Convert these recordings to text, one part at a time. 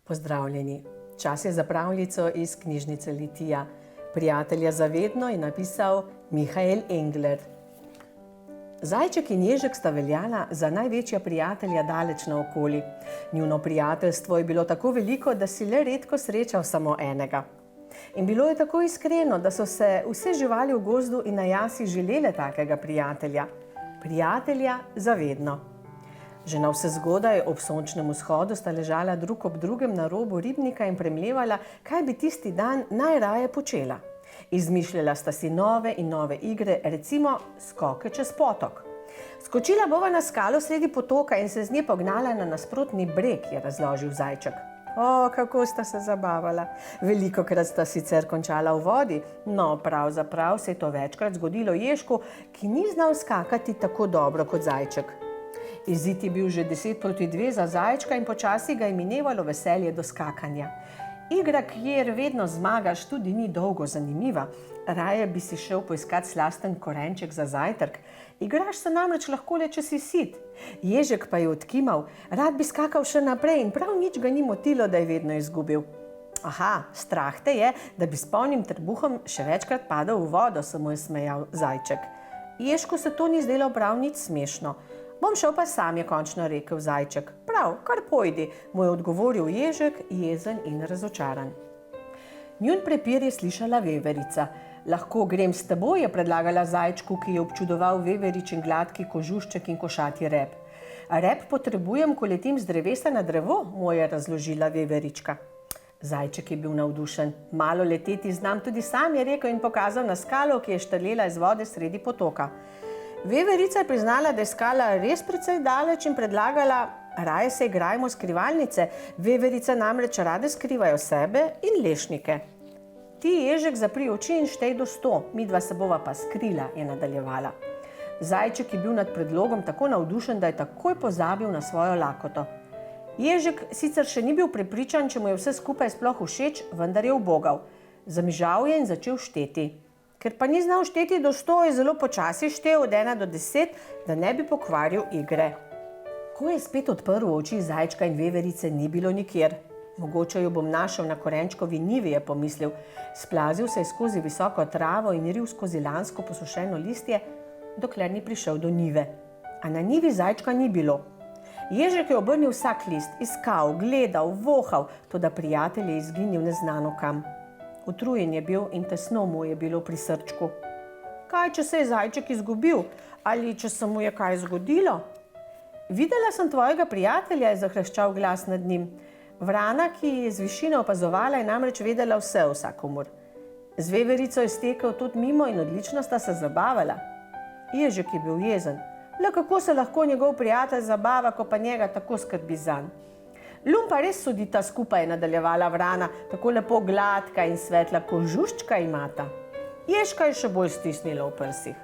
Pozdravljeni. Čas je za pravljico iz knjižnice Litija. Prijatelja za vedno je napisal Mihael Engler. Zajček in ježek sta veljala za največja prijatelja daleč naokoli. Njuno prijateljstvo je bilo tako veliko, da si le redko srečal samo enega. In bilo je tako iskreno, da so se vse živali v gozdu in na jasi želele takega prijatelja. Prijatelja za vedno. Že navsezgodaj ob sončnem vzhodu sta ležala drug ob drugem na robu ribnika in premlevala, kaj bi tisti dan najraje počela. Izmišljala sta si nove in nove igre, recimo skoke čez potok. Skočila bova na skalo sredi potoka in se z nje pognala na nasprotni breg, je razložil zajček. O, kako sta se zabavala. Velikokrat sta sicer končala v vodi, no pravzaprav se je to večkrat zgodilo ježku, ki ni znal skakati tako dobro kot zajček. Izid je bil že 10-2 za zajčka in počasi ga je minevalo veselje do skakanja. Igra, kjer vedno zmagaš, tudi ni dolgo zanimiva. Raje bi si šel poiskat slasten korenček za zajtrk. Igraš se namreč lahko le, če si sit. Ježek pa je odkimal, rad bi skakal še naprej in prav nič ga ni motilo, da je vedno izgubil. Aha, strah te je, da bi s polnim trebuhom še večkrat padel v vodo, se mu je smejal zajček. Ježku se to ni zdelo prav nič smešno. Bom šel pa sam, je končno rekel zajček. Prav, kar pojdi, mu je odgovoril ježek, jezen in razočaran. Njun prepir je slišala veverica. Lahko grem s teboj, je predlagala zajčku, ki je občudoval veveričin gladki kožušček in košati rep. Rep potrebujem, ko letim z drevesa na drevo, mu je razložila veverička. Zajček je bil navdušen. Malo leteti znam tudi sam, je rekel in pokazal na skalo, ki je štrlela iz vode sredi potoka. Veverica je priznala, da je skala res precej daleč in predlagala, raje se igrajmo skrivalnice. Veverice namreč rade skrivajo sebe in lešnike. Ti, ježek, zapri oči in štej do 100, midva se bova pa skrila, je nadaljevala. Zajček je bil nad predlogom tako navdušen, da je takoj pozabil na svojo lakoto. Ježek sicer še ni bil prepričan, če mu je vse skupaj sploh všeč, vendar je ubogal. Zamižal je in začel šteti. Ker pa ni znal šteti do 100, je zelo počasi štel od 1 do 10, da ne bi pokvaril igre. Ko je spet odprl oči, zajčka in veverice ni bilo nikjer. Mogoče jo bom našel na korenčkovi njivi, je pomislil. Splazil se je skozi visoko travo in ril skozi lansko posušeno listje, dokler ni prišel do njive. A na njivi zajčka ni bilo. Ježek je obrnil vsak list, iskal, gledal, vohal, toda prijatelj je izginil neznano kam. Utrujen je bil in tesno mu je bilo pri srčku. Kaj, če se je zajček izgubil? Ali če se mu je kaj zgodilo? Videla sem tvojega prijatelja, je zahreščal glas nad njim. Vrana, ki je z višine opazovala, je namreč vedela vse o vsakomur. Z veverico je stekel tudi mimo in odlično sta se zabavala. Ježek je bil jezen. Le kako se lahko njegov prijatelj zabava, ko pa njega tako skrbi zanj? Lum pa res sodita skupaj, je nadaljevala vrana, tako lepo gladka in svetla kožuščka imata. Ježka je še bolj stisnila v prsih.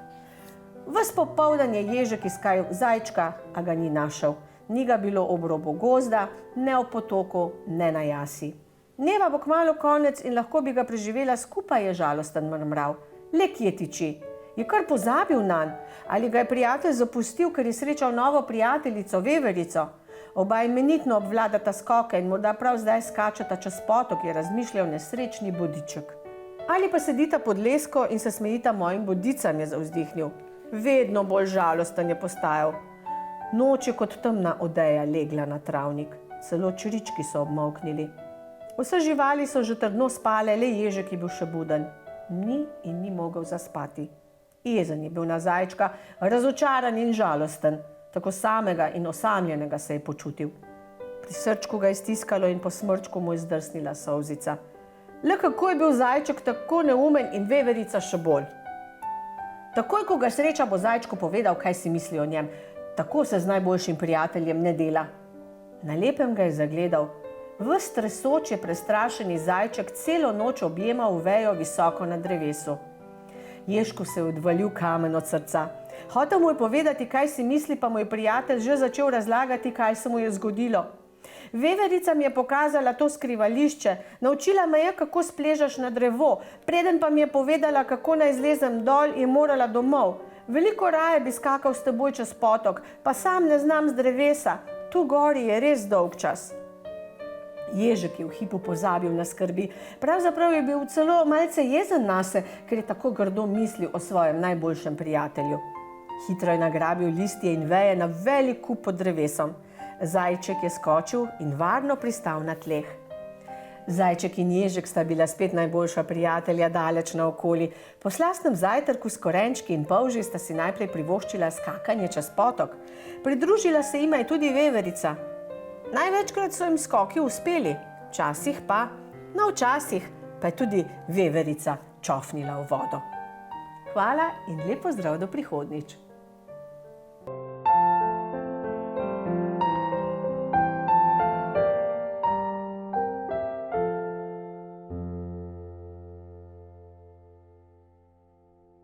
Ves popoldan je ježek iskal zajčka, a ga ni našel. Ni ga bilo ob robu gozda, ne ob potoku, ne na jasi. Dneva bo kmalu konec in lahko bi ga preživela skupaj, je žalosten mrmral. Le kje tiči? Je kar pozabil nanj? Ali ga je prijatelj zapustil, ker je srečal novo prijateljico, veverico? Oba imenitno obvladata skoke in morda prav zdaj skačeta čez potok, je razmišljal nesrečni bodiček. Ali pa sedita pod lesko in se smejita mojim bodicam, je zavzdihnil. Vedno bolj žalosten je postajal. Noč je kot temna odeja legla na travnik. Celo črički so obmolknili. Vse živali so že trdno spale, le ježek je bil še buden. Ni in ni mogel zaspati. Jezen je bil na zajčka, razočaran in žalosten. Tako samega in osamljenega se je počutil. Pri srčku ga je stiskalo in po smrčku mu je zdrsnila solzica. Le kako je bil zajček tako neumen in veverica še bolj. Takoj, ko ga sreča, bo zajčku povedal, kaj si misli o njem. Tako se z najboljšim prijateljem ne dela. Na lepem ga je zagledal. Ves tresoč je prestrašeni zajček celo noč objemal vejo visoko na drevesu. Ježku se je odvalil kamen od srca. Hotel mu je povedati, kaj si misli, pa mu je prijatelj že začel razlagati, kaj se mu je zgodilo. Veverica mi je pokazala to skrivališče, naučila me je, kako spležaš na drevo, preden pa mi je povedala, kako naj zlezem dol, je morala domov. Veliko raje bi skakal s teboj čez potok, pa sam ne znam z drevesa. Tu gori je res dolg čas. Ježek je v hipu pozabil na skrbi. Pravzaprav je bil celo malce jezen nase, ker je tako grdo mislil o svojem najboljšem prijatelju. Hitro je nagrabil listje in veje na velik kup pod drevesom. Zajček je skočil in varno pristal na tleh. Zajček in ježek sta bila spet najboljša prijatelja daleč naokoli. Po slastnem zajtrku s korenčki in polži sta si najprej privoščila skakanje čez potok. Pridružila se jima je tudi veverica. Največkrat so jim skoki uspeli, včasih pa je tudi veverica čofnila v vodo. Hvala in lep pozdrav do prihodnjič.